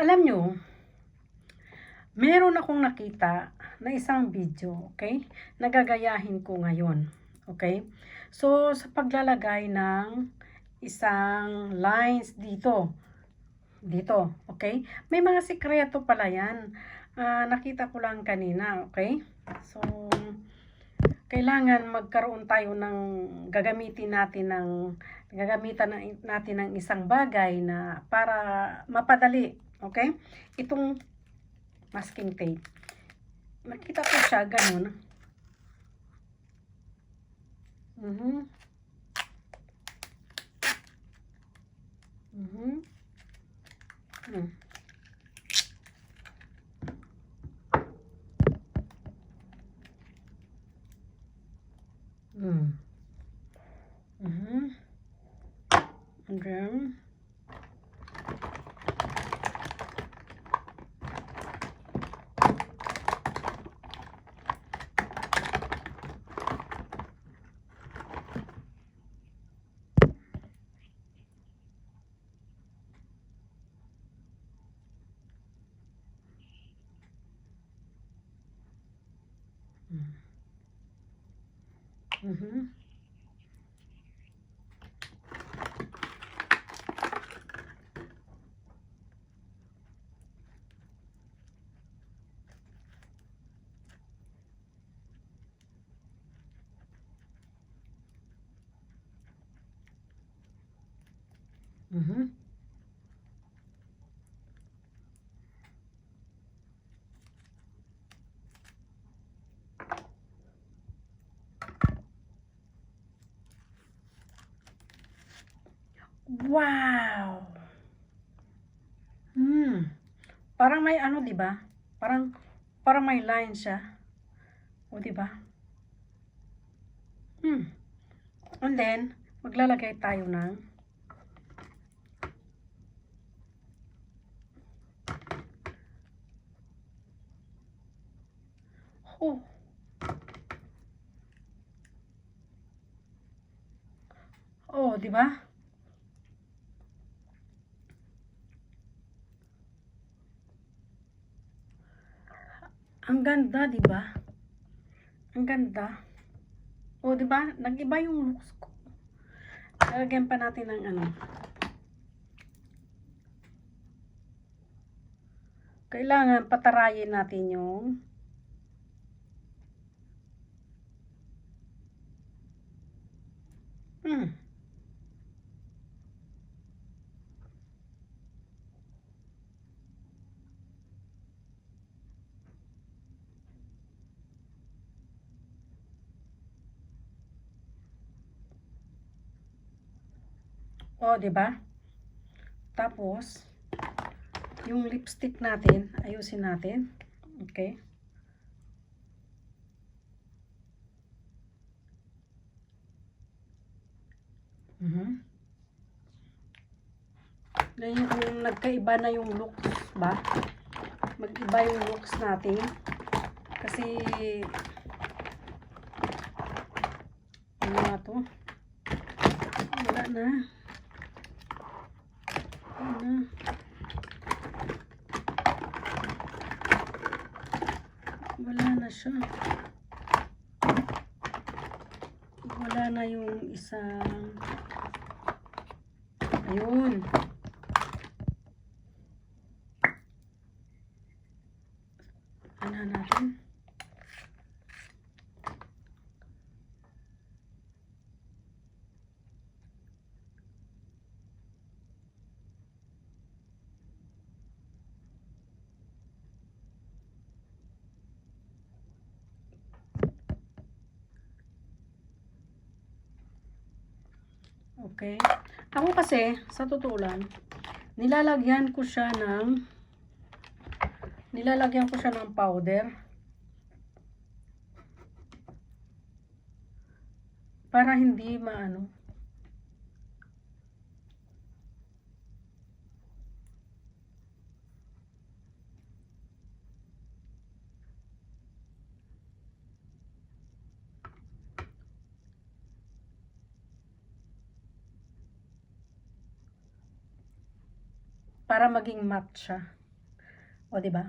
Alam nyo, meron akong nakita na isang video, okay? Nagagayahin ko ngayon, okay? So, sa paglalagay ng isang lines dito, okay? May mga sikreto pala yan. Nakita ko lang kanina, okay? So, kailangan magkaroon tayo ng gagamitan natin ng isang bagay na para mapadali, okay? Itong masking tape. Nakita ko siya ganun. Mhm. Mhm. Hmm. Hmm. Mhm. And then mhm. Mhm. Wow. Parang may ano, 'di ba? Parang may line siya. O, 'di ba? And then maglalagay tayo ng oh. Oh, 'di ba? Ang ganda, 'di ba? Ang ganda. Oh, 'di ba? Nag-iba yung looks ko. Lalagyan pa natin ng ano. Kailangan patarayin natin yung oh, 'di ba? Tapos yung lipstick natin, ayusin natin. Okay? Na yung nagkaiba na yung looks ba? Mag-iba yung looks natin. Kasi ano nga to? Wala na. Wala na siya. Wala na yung isang ayun. Ano natin? Okay. Ako kasi, sa totoo lang, nilalagyan ko siya ng powder para hindi maano. Para maging matte siya. O, di ba?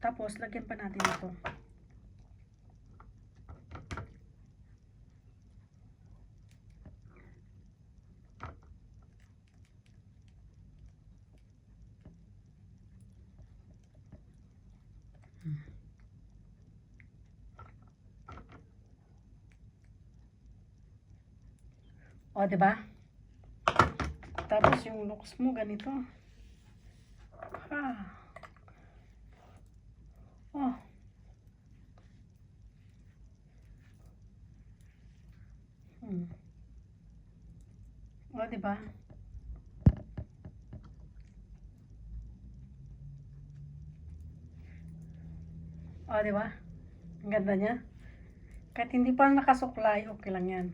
Tapos, lagyan pa natin ito. O, di ba? Tapos, yung looks mo, ganito. Oh. O, di ba? O, di ba? Ang ganda niya. Kahit hindi pa nakasuklay, okay lang yan.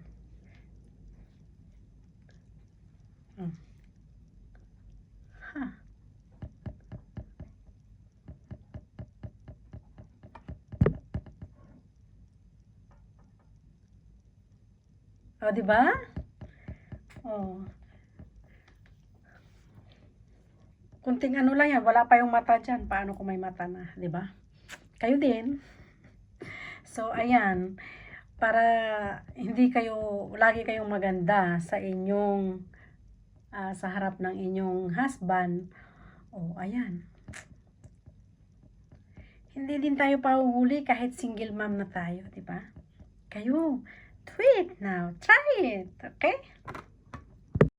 O, di ba? Oh. Kunting ano lang yan, wala pa yung mata dyan. Paano kung may mata na, di ba? Kayo din. So, ayan. Para hindi kayo, lagi kayong maganda sa inyong, sa harap ng inyong husband. Oh, ayan. Hindi din tayo pahuhuli kahit single mom na tayo, di ba? Kayo, do it now. Try it, okay?